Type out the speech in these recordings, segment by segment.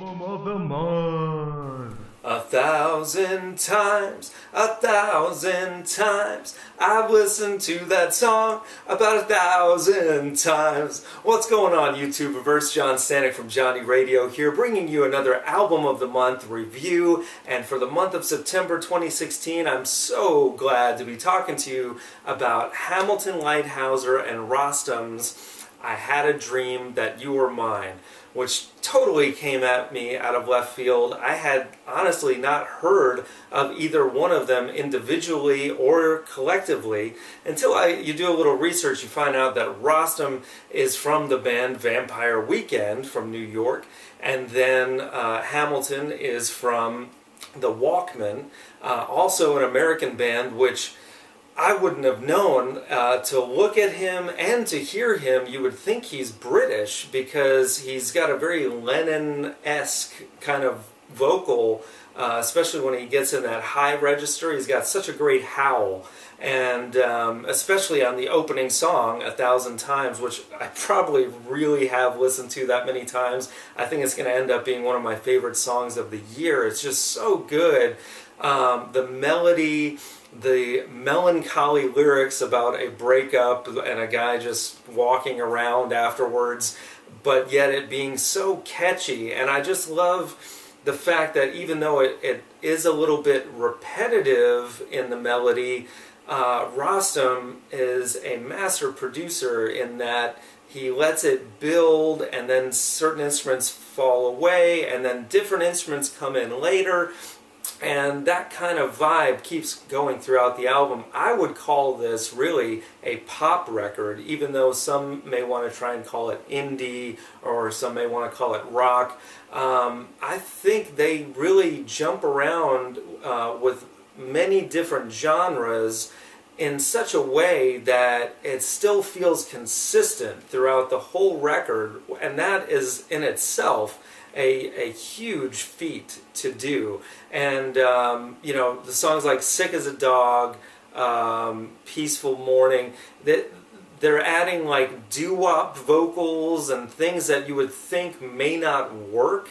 Album of the month. 1,000 times, 1,000 times, I've listened to that song about 1,000 times. What's going on, YouTubeverse? John Stanek from Johnny Radio here, bringing you another Album of the Month review. And for the month of September 2016, I'm so glad to be talking to you about Hamilton, Leithauser, and Rostam's I Had a Dream That You Were Mine, which totally came at me out of left field. I had honestly not heard of either one of them individually or collectively until you do a little research. You find out that Rostam is from the band Vampire Weekend from New York, and then Hamilton is from the Walkmen, also an American band, which I wouldn't have known. To look at him and to hear him, you would think he's British because he's got a very Lennon-esque kind of vocal, especially when he gets in that high register. He's got such a great howl, and especially on the opening song, 1,000 Times, which I probably really have listened to that many times. I think it's going to end up being one of my favorite songs of the year. It's just so good. The melody, the melancholy lyrics about a breakup and a guy just walking around afterwards, but yet it being so catchy. And I just love the fact that even though it is a little bit repetitive in the melody, Rostam is a master producer in that he lets it build, and then certain instruments fall away, and then different instruments come in later. And that kind of vibe keeps going throughout the album. I would call this really a pop record, even though some may want to try and call it indie, or some may want to call it rock. I think they really jump around with many different genres in such a way that it still feels consistent throughout the whole record, and that is in itself a huge feat to do. And you know, the songs like Sick as a Dog, Peaceful Morning, they're adding like doo-wop vocals and things that you would think may not work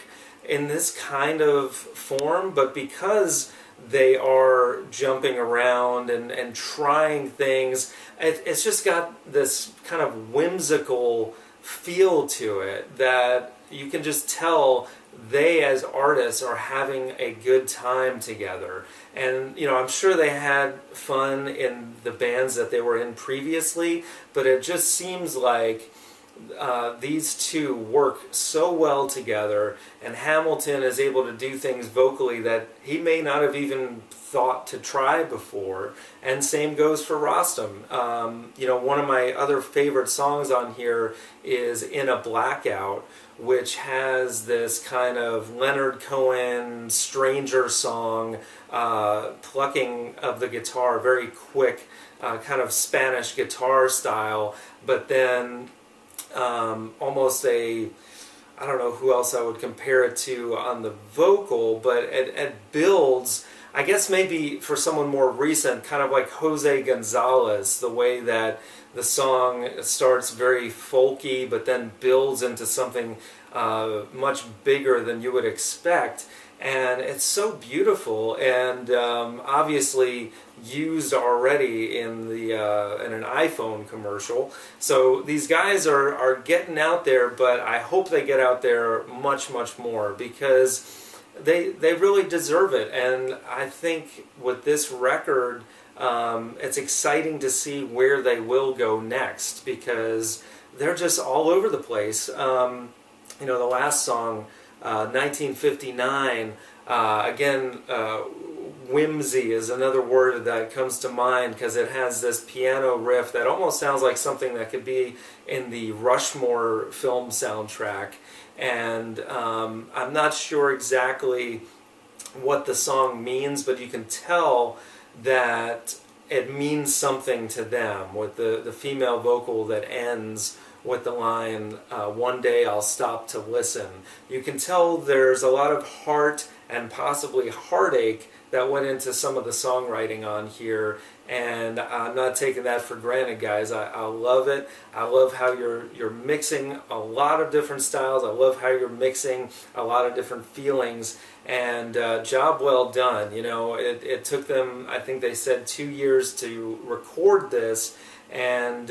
in this kind of form, but because they are jumping around and trying things, it's just got this kind of whimsical feel to it that you can just tell they as artists are having a good time together. And you know, I'm sure they had fun in the bands that they were in previously, but it just seems like these two work so well together, and Hamilton is able to do things vocally that he may not have even thought to try before, and same goes for Rostam. You know, one of my other favorite songs on here is In a Blackout, which has this kind of Leonard Cohen stranger song, plucking of the guitar, very quick, kind of Spanish guitar style, but then almost I don't know who else I would compare it to on the vocal, but it builds, I guess maybe for someone more recent, kind of like Jose Gonzalez, the way that the song starts very folky but then builds into something much bigger than you would expect. And it's so beautiful, and obviously used already in an iPhone commercial. So these guys are getting out there, but I hope they get out there much, much more, because they really deserve it. And I think with this record, it's exciting to see where they will go next, because they're just all over the place. You know, the last song, 1959, again, whimsy is another word that comes to mind, because it has this piano riff that almost sounds like something that could be in the Rushmore film soundtrack. And I'm not sure exactly what the song means, but you can tell that it means something to them, with the female vocal that ends with the line, "One day I'll stop to listen." You can tell there's a lot of heart and possibly heartache that went into some of the songwriting on here, and I'm not taking that for granted, guys. I love it. I love how you're mixing a lot of different styles. I love how you're mixing a lot of different feelings, and job well done. You know, it took them, I think they said, 2 years to record this, and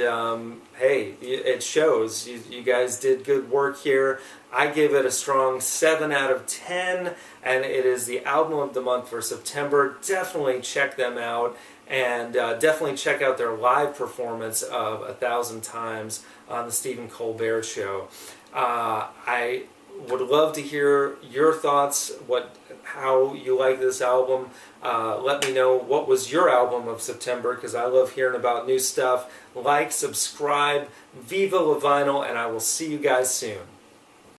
hey, it shows. You guys did good work here. I give it a strong 7 out of 10, and it is the album of the month for September. Definitely check them out, and definitely check out their live performance of 1,000 Times on the Stephen Colbert Show. I would love to hear your thoughts, how you like this album. Let me know what was your album of September, because I love hearing about new stuff. Like, subscribe, Viva La Vinyl, and I will see you guys soon.